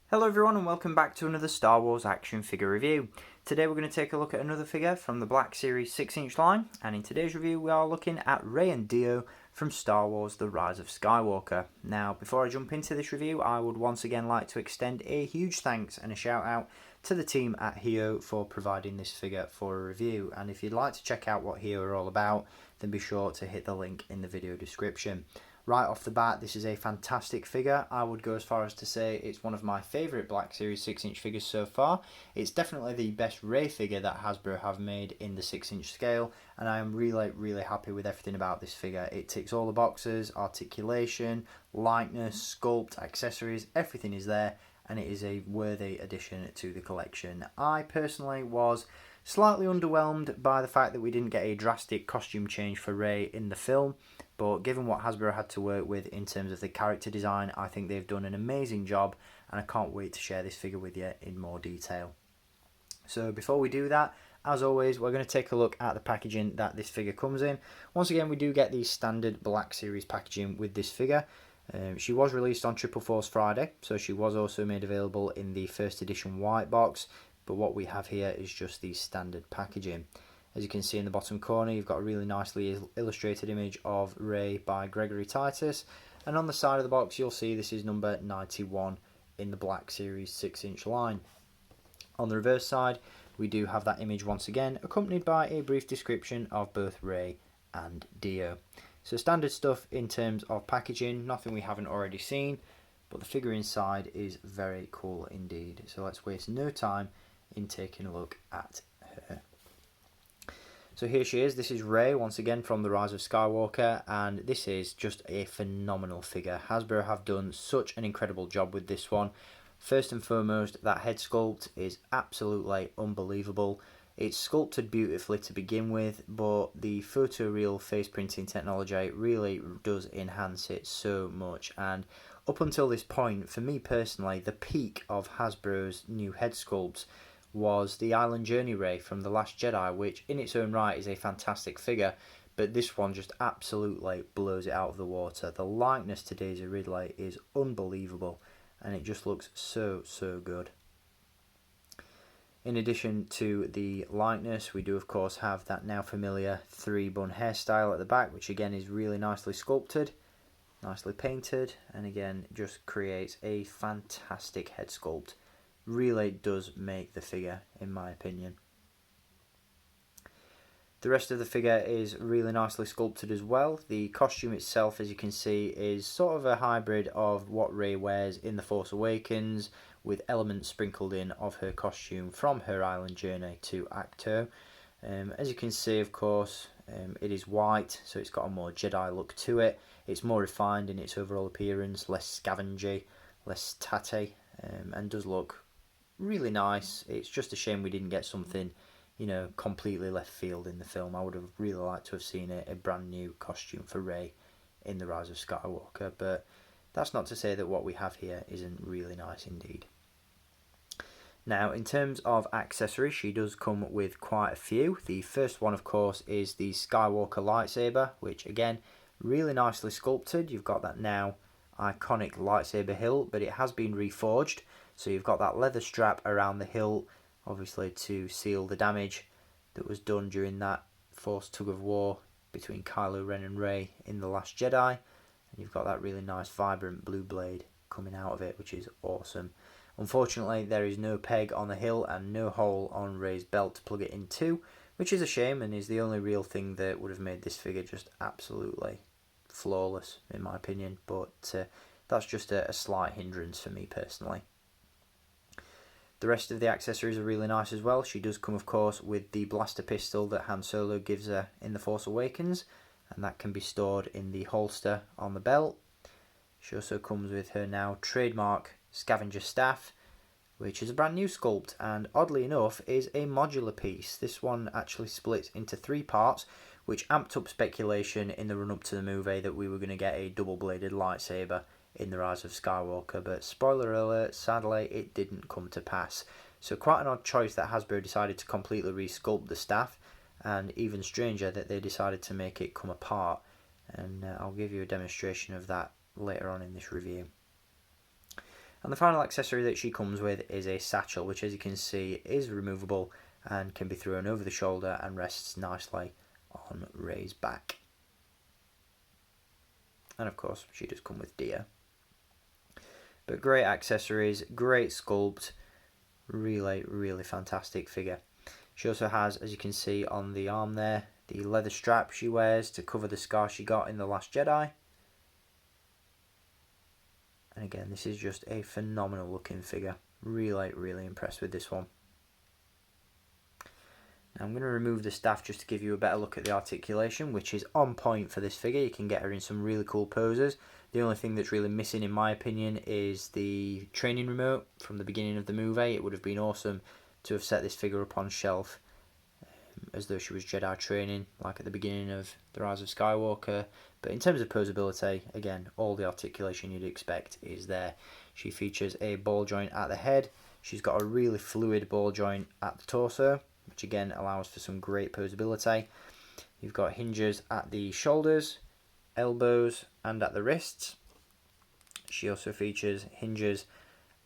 Hello everyone and welcome back to another Star Wars action figure review. Today we're going to take a look at another figure from the Black Series 6-inch line, and in today's review we are looking at Rey and Dio from Star Wars The Rise of Skywalker. Now before I jump into this review, I would once again like to extend a huge thanks and a shout out to the team at Hio for providing this figure for a review, and if you'd like to check out what Hio are all about, then be sure to hit the link in the video description. Right off the bat, this is a fantastic figure. I would go as far as to say it's one of my favourite Black Series 6-inch figures so far. It's definitely the best Rey figure that Hasbro have made in the 6-inch scale, and I am really happy with everything about this figure. It ticks all the boxes: articulation, lightness, sculpt, accessories, everything is there, and it is a worthy addition to the collection. I personally was slightly underwhelmed by the fact that we didn't get a drastic costume change for Rey in the film, but given what Hasbro had to work with in terms of the character design, I think they've done an amazing job, and I can't wait to share this figure with you in more detail. So before we do that, as always, we're going to take a look at the packaging that this figure comes in. Once again, we do get the standard Black Series packaging with this figure. She was released on Triple Force Friday, so she was also made available in the first edition white box, but what we have here is just the standard packaging. As you can see in the bottom corner, you've got a really nicely illustrated image of Rey by Gregory Titus, and on the side of the box you'll see this is number 91 in the Black Series 6-inch line. On the reverse side, we do have that image once again, accompanied by a brief description of both Rey and Dio. So standard stuff in terms of packaging, nothing we haven't already seen, but the figure inside is very cool indeed. So let's waste no time in taking a look at her. So here she is. This is Rey once again from The Rise of Skywalker, and this is just a phenomenal figure. Hasbro have done such an incredible job with this one. First and foremost, that head sculpt is absolutely unbelievable. It's sculpted beautifully to begin with, but the photoreal face printing technology really does enhance it so much. And up until this point, for me personally, the peak of Hasbro's new head sculpts was the Island Journey Rey from The Last Jedi, which in its own right is a fantastic figure, but this one just absolutely blows it out of the water. The likeness to Daisy Ridley is unbelievable, and it just looks so good. In addition to the likeness, we do of course have that now familiar 3-bun hairstyle at the back, which again is really nicely sculpted, nicely painted, and again just creates a fantastic head sculpt. Really does make the figure, in my opinion. The rest of the figure is really nicely sculpted as well. The costume itself, as you can see, is sort of a hybrid of what Rey wears in The Force Awakens, with elements sprinkled in of her costume from her island journey to Acto. As you can see, of course, it is white, so it's got a more Jedi look to it. It's more refined in its overall appearance, less scavengy, less tatty, and does look really nice. It's just a shame we didn't get something, completely left field in the film. I would have really liked to have seen a brand new costume for Rey in The Rise of Skywalker, but that's not to say that what we have here isn't really nice indeed. Now, in terms of accessories, she does come with quite a few. The first one, of course, is the Skywalker Lightsaber, which again, really nicely sculpted. You've got that now iconic lightsaber hilt, but it has been reforged. So you've got that leather strap around the hilt, obviously to seal the damage that was done during that Force tug of war between Kylo Ren and Rey in The Last Jedi. And you've got that really nice vibrant blue blade coming out of it, which is awesome. Unfortunately, there is no peg on the hilt and no hole on Rey's belt to plug it into, which is a shame and is the only real thing that would have made this figure just absolutely flawless, in my opinion. But that's just a slight hindrance for me personally. The rest of the accessories are really nice as well. She does come, of course, with the blaster pistol that Han Solo gives her in The Force Awakens, and that can be stored in the holster on the belt. She also comes with her now trademark Scavenger Staff, which is a brand new sculpt, and oddly enough is a modular piece. This one actually splits into 3 parts, which amped up speculation in the run-up to the movie that we were going to get a double-bladed lightsaber in The Rise of Skywalker, but spoiler alert, sadly it didn't come to pass. So quite an odd choice that Hasbro decided to completely resculpt the staff, and even stranger that they decided to make it come apart, and I'll give you a demonstration of that later on in this review. And the final accessory that she comes with is a satchel, which as you can see is removable and can be thrown over the shoulder and rests nicely on Rey's back. And of course she does come with Dio. But great accessories, great sculpt, really fantastic figure. She also has, as you can see on the arm there, the leather strap she wears to cover the scar she got in The Last Jedi. And again, this is just a phenomenal looking figure. Really impressed with this one. Now I'm going to remove the staff just to give you a better look at the articulation, which is on point for this figure. You can get her in some really cool poses. The only thing that's really missing, in my opinion, is the training remote from the beginning of the movie. It would have been awesome to have set this figure up on shelf as though she was Jedi training, like at the beginning of The Rise of Skywalker. But in terms of poseability, again, all the articulation you'd expect is there. She features a ball joint at the head. She's got a really fluid ball joint at the torso, which again allows for some great poseability. You've got hinges at the shoulders, elbows, and at the wrists. She also features hinges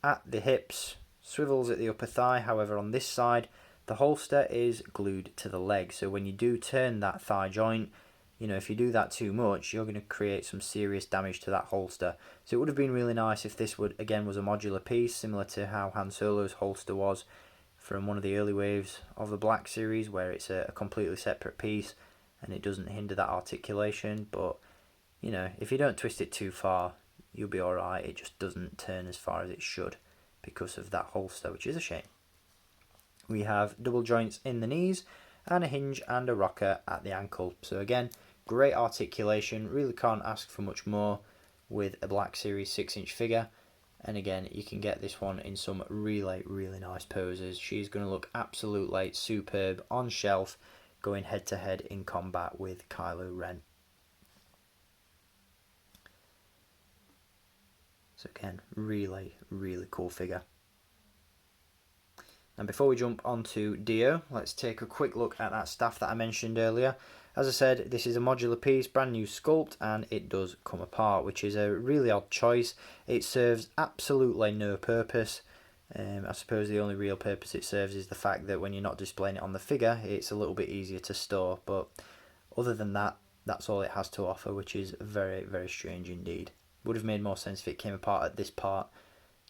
at the hips, swivels at the upper thigh. However, on this side, the holster is glued to the leg. So when you do turn that thigh joint, you know, if you do that too much, you're going to create some serious damage to that holster. So it would have been really nice if this was a modular piece, similar to how Han Solo's holster was from one of the early waves of the Black series, where it's a completely separate piece and it doesn't hinder that articulation. But you know, if you don't twist it too far, you'll be alright. It just doesn't turn as far as it should because of that holster, which is a shame. We have double joints in the knees and a hinge and a rocker at the ankle. So again, great articulation. Really can't ask for much more with a Black Series 6-inch figure. And again, you can get this one in some really nice poses. She's going to look absolutely superb on shelf, going head to head in combat with Kylo Ren. So again, really cool figure. And before we jump onto Dio, let's take a quick look at that staff that I mentioned earlier. As I said, this is a modular piece, brand new sculpt, and it does come apart, which is a really odd choice. It serves absolutely no purpose. I suppose the only real purpose it serves is the fact that when you're not displaying it on the figure, it's a little bit easier to store. But other than that, that's all it has to offer, which is very strange indeed. Would have made more sense if it came apart at this part,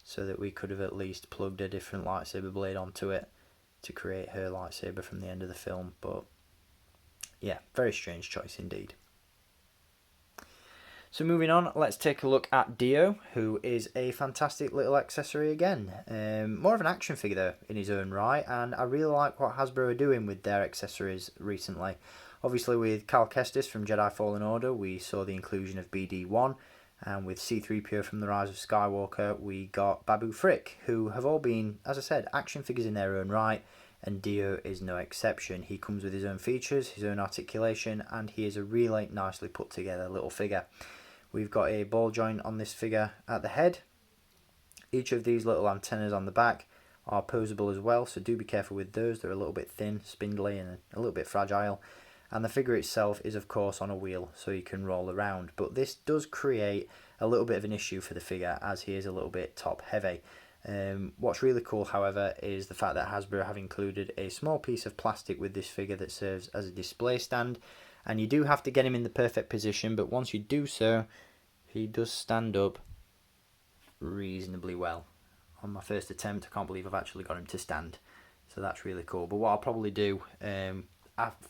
so that we could have at least plugged a different lightsaber blade onto it to create her lightsaber from the end of the film. But yeah, very strange choice indeed. So moving on, let's take a look at Dio, who is a fantastic little accessory again. More of an action figure though in his own right, and I really like what Hasbro are doing with their accessories recently. Obviously with Cal Kestis from Jedi Fallen Order, we saw the inclusion of BD-1. And with C-3PO from The Rise of Skywalker, we got Babu Frick, who have all been, as I said, action figures in their own right, and Dio is no exception. He comes with his own features, his own articulation, and he is a really nicely put together little figure. We've got a ball joint on this figure at the head. Each of these little antennas on the back are poseable as well, so do be careful with those. They're a little bit thin, spindly, and a little bit fragile. And the figure itself is of course on a wheel, so you can roll around. But this does create a little bit of an issue for the figure, as he is a little bit top heavy. What's really cool, however, is the fact that Hasbro have included a small piece of plastic with this figure that serves as a display stand. And you do have to get him in the perfect position, but once you do so, he does stand up reasonably well. On my first attempt, I can't believe I've actually got him to stand. So that's really cool. But what I'll probably do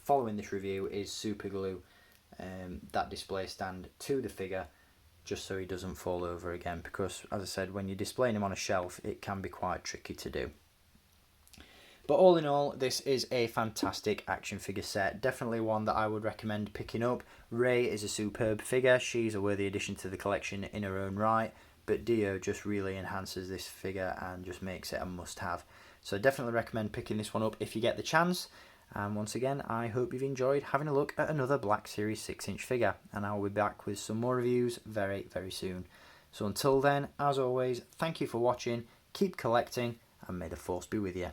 following this review is super glue that display stand to the figure, just so he doesn't fall over again, because as I said, when you're displaying him on a shelf, it can be quite tricky to do. But all in all, this is a fantastic action figure set, definitely one that I would recommend picking up. Rey is a superb figure, she's a worthy addition to the collection in her own right, but Dio just really enhances this figure and just makes it a must-have. So definitely recommend picking this one up if you get the chance. And once again, I hope you've enjoyed having a look at another Black Series 6-inch figure, and I'll be back with some more reviews very soon. So until then, as always, thank you for watching, keep collecting, and may the Force be with you.